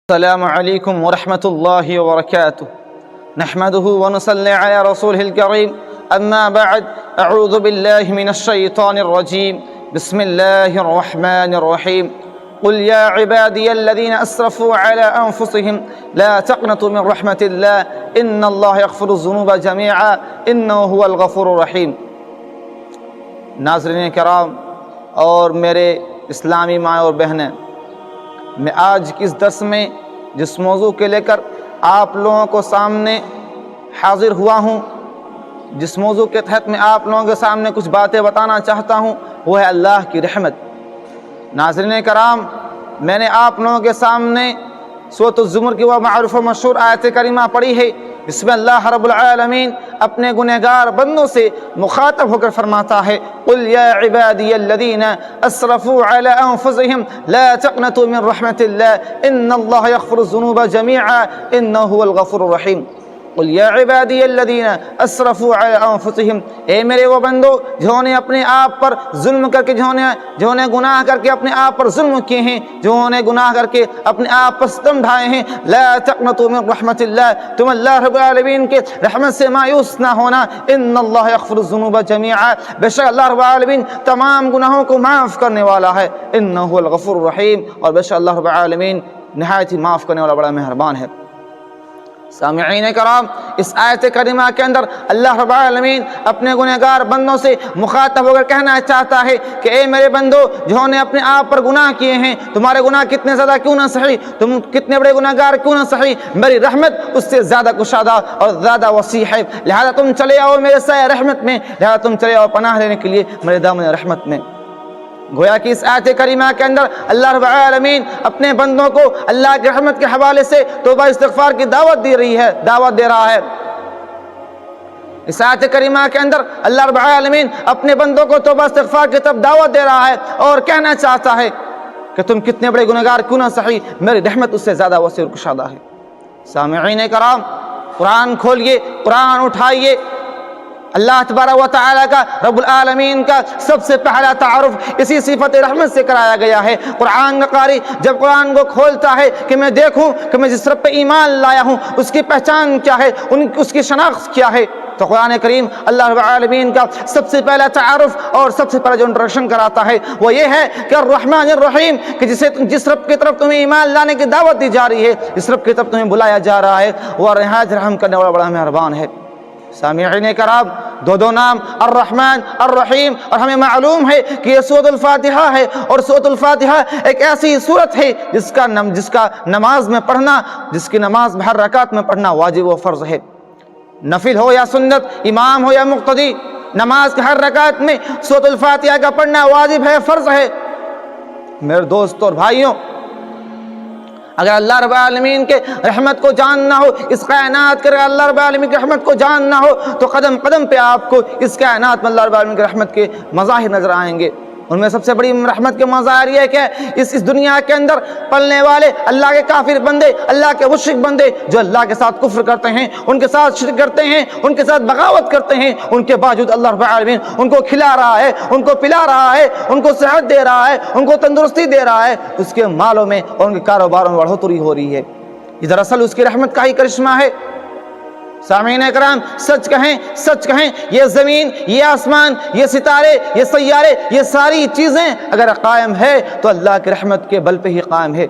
السلام علیکم ورحمۃ اللہ وبرکاتہ نحمدہ ونصلی علی رسولہ الکریم اما بعد اعوذ باللہ من الشیطان الرجیم بسم اللہ الرحمن الرحیم قل یا عبادی الذین اسرفوا علی انفسهم لا تقنطوا من رحمت اللہ ان اللہ یغفر الذنوب جميعا انہ هو الغفور الرحیم۔ ناظرین کرام اور میرے اسلامی مائیں اور بہنیں، میں آج کی اس درس میں جس موضوع کے لے کر آپ لوگوں کو سامنے حاضر ہوا ہوں، جس موضوع کے تحت میں آپ لوگوں کے سامنے کچھ باتیں بتانا چاہتا ہوں، وہ ہے اللہ کی رحمت۔ ناظرین کرام، میں نے آپ لوگوں کے سامنے سورۃ الزمر کی وہ معروف و مشہور آیت کریمہ پڑھی ہے جس میں اللہ رب العالمین اپنے گنہگار بندوں سے مخاطب ہو کر فرماتا ہے قل یا عبادی الذین اسرفوا علی انفسهم لا تقنطوا من رحمت اللہ ان اللہ یغفر الذنوب جميعا انہ هو الغفور الرحیم۔ قل یا عبادی الذین اسرفوا علی انفسهم، اے میرے وہ بندو جنہوں نے اپنے آپ پر ظلم کر کے جنہوں نے گناہ کر کے اپنے آپ پر ظلم کیے ہیں، جنہوں نے گناہ کر کے اپنے آپ پر ستم ڈھائے ہیں، لا تقنطوا من رحمت اللہ، تم اللہ رب العالمین کے رحمت سے مایوس نہ ہونا، ان اللہ یغفر الذنوب جميعا، بے شک اللہ رب العالمین تمام گناہوں کو معاف کرنے والا ہے، انہ هو الغفور الرحیم، اور بے شک اللہ رب العالمین نہایت ہی معاف کرنے والا بڑا مہربان ہے۔ سامعین کرام، اس آیت کریمہ کے اندر اللہ رب العالمین اپنے گنہگار بندوں سے مخاطب ہو کر کہنا چاہتا ہے کہ اے میرے بندو جنہوں نے اپنے آپ پر گناہ کیے ہیں، تمہارے گناہ کتنے زیادہ کیوں نہ صحیح، تم کتنے بڑے گنہگار کیوں نہ صحیح، میری رحمت اس سے زیادہ کشادہ اور زیادہ وسیع ہے، لہذا تم چلے آؤ میرے سایہ رحمت میں، لہذا تم چلے آؤ پناہ لینے کے لیے میرے دامن رحمت میں۔ گویا کہ اس آیت کریمہ کے اندر اللہ رب العالمین اپنے بندوں کو اللہ کی رحمت کے حوالے سے توبہ استغفار کی دعوت دے رہا ہے۔ اس آیت کریمہ کے اندر اللہ رب العالمین اپنے بندوں کو توبہ استغفار کی طرف دعوت دے رہا ہے اور کہنا چاہتا ہے کہ تم کتنے بڑے گنہگار کیوں نہ صحیح، میری رحمت اس سے زیادہ وسیع اور کشادہ ہے۔ سامعین کرام، قرآن کھولیے، قرآن اٹھائیے، اللہ تبارک و تعالیٰ کا، رب العالمین کا سب سے پہلا تعارف اسی صفت رحمت سے کرایا گیا ہے۔ قرآن کا قاری جب قرآن کو کھولتا ہے کہ میں دیکھوں کہ میں جس رب پہ ایمان لایا ہوں اس کی پہچان کیا ہے، اس کی شناخت کیا ہے، تو قرآن کریم اللہ رب العالمین کا سب سے پہلا تعارف اور سب سے پہلا جو انٹروڈکشن کراتا ہے وہ یہ ہے کہ الرحمن الرحیم، کہ جس رب کی طرف تمہیں ایمان لانے کی دعوت دی جا رہی ہے، جس رب کی طرف تمہیں بلایا جا رہا ہے، وہ نہایت رحم کرنے والا بڑا مہربان ہے۔ سامعین کرام، دو نام الرحمن الرحیم، اور ہمیں معلوم ہے کہ یہ سورۃ الفاتحہ ہے، اور سورۃ الفاتحہ ایک ایسی سورت ہے جس کا نماز میں پڑھنا، جس کی نماز میں ہر رکعت میں پڑھنا واجب و فرض ہے، نفل ہو یا سنت، امام ہو یا مقتدی، نماز کے ہر رکعت میں سورۃ الفاتحہ کا پڑھنا واجب ہے، فرض ہے۔ میرے دوستوں اور بھائیوں، اگر اللہ رب العالمین کے رحمت کو جاننا ہو، اس کائنات کے اللہ رب العالمین کی رحمت کو جاننا ہو، تو قدم قدم پہ آپ کو اس کائنات میں اللہ رب العالمین کی رحمت کے مظاہر نظر آئیں گے۔ ان میں سب سے بڑی رحمت کے مظاہر یہ ہے کہ اس دنیا کے اندر پلنے والے اللہ کے کافر بندے، اللہ کے مشرک بندے جو اللہ کے ساتھ کفر کرتے ہیں، ان کے ساتھ شرک کرتے ہیں، ان کے ساتھ بغاوت کرتے ہیں، ان کے باوجود اللہ رب العالمین ان کو کھلا رہا ہے، ان کو پلا رہا ہے، ان کو صحت دے رہا ہے، ان کو تندرستی دے رہا ہے، اس کے مالوں میں اور ان کے کاروباروں میں بڑھوتری ہو رہی ہے۔ یہ دراصل اس کی رحمت کا ہی کرشمہ ہے۔ سامعین کرام، سچ کہیں یہ زمین، یہ آسمان، یہ ستارے، یہ سیارے، یہ ساری چیزیں اگر قائم ہے تو اللہ کی رحمت کے بل پہ ہی قائم ہے،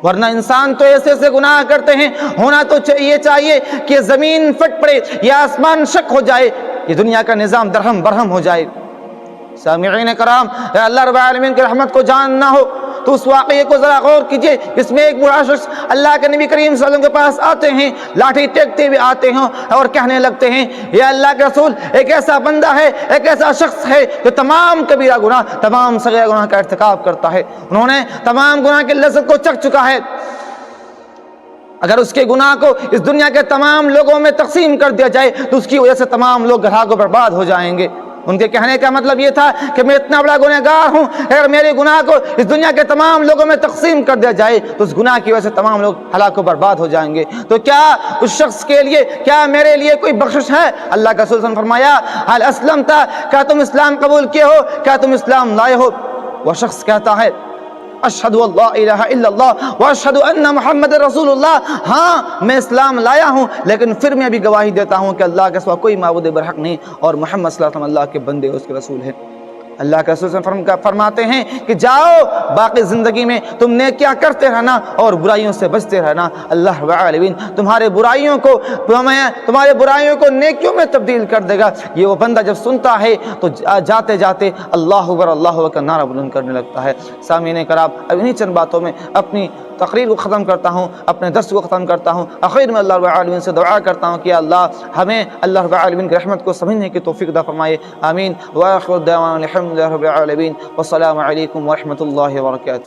ورنہ انسان تو ایسے گناہ کرتے ہیں، ہونا تو یہ چاہیے کہ زمین پھٹ پڑے، یہ آسمان شک ہو جائے، یہ دنیا کا نظام درہم برہم ہو جائے۔ سامعین کرام، اللہ رب العالمین کی رحمت کو جاننا ہو تو اس واقعے کو ذرا غور کیجئے جس میں ایک بوڑھا شخص اللہ کے نبی کریم صلی اللہ علیہ وسلم کے پاس آتے ہیں، لاٹھی ٹیکتے ہوئے آتے ہیں اور کہنے لگتے ہیں یا اللہ کے رسول، ایک ایسا بندہ ہے، ایک ایسا شخص ہے جو تمام کبیرہ گناہ، تمام صغیرہ گناہ کا ارتکاب کرتا ہے، انہوں نے تمام گناہ کی لذت کو چکھ چکا ہے، اگر اس کے گناہ کو اس دنیا کے تمام لوگوں میں تقسیم کر دیا جائے تو اس کی وجہ سے تمام لوگ ہلاک و برباد ہو جائیں گے۔ ان کے کہنے کا مطلب یہ تھا کہ میں اتنا بڑا گنہگار ہوں، اگر میرے گناہ کو اس دنیا کے تمام لوگوں میں تقسیم کر دیا جائے تو اس گناہ کی وجہ سے تمام لوگ ہلاک و برباد ہو جائیں گے، تو کیا اس شخص کے لیے، کیا میرے لیے کوئی بخشش ہے؟ اللہ کا رسول نے فرمایا حل اسلمت، کیا تم اسلام قبول کیے ہو، کیا تم اسلام لائے ہو؟ وہ شخص کہتا ہے اشہد ان لا الہ الا اللہ واشہد ان محمد رسول اللہ، ہاں میں اسلام لایا ہوں لیکن پھر میں بھی گواہی دیتا ہوں کہ اللہ کے سوا کوئی معبود برحق نہیں اور محمد صلی اللہ علیہ وسلم اللہ کے بندے اس کے رسول ہیں۔ اللہ کے رسول صلی اللہ علیہ وسلم فرماتے ہیں کہ جاؤ باقی زندگی میں تم نیکیاں کرتے رہنا اور برائیوں سے بچتے رہنا، اللہ رب العالمین تمہارے برائیوں کو نیکیوں میں تبدیل کر دے گا۔ یہ وہ بندہ جب سنتا ہے تو جاتے جاتے اللہ اکبر کا نعرہ بلند کرنے لگتا ہے۔ سامعین کرام، اب انہی چند باتوں میں اپنی تقریر کو ختم کرتا ہوں، اپنے درس کو ختم کرتا ہوں۔ آخر میں اللہ رب العالمین سے دعا کرتا ہوں کہ اللہ ہمیں اللہ رب العالمین کی رحمت کو سمجھنے کی توفیق عطا فرمائے، آمین۔ وآخر دعوانا الحمد للہ رب العالمین، والسلام علیکم ورحمۃ اللہ وبرکاتہ۔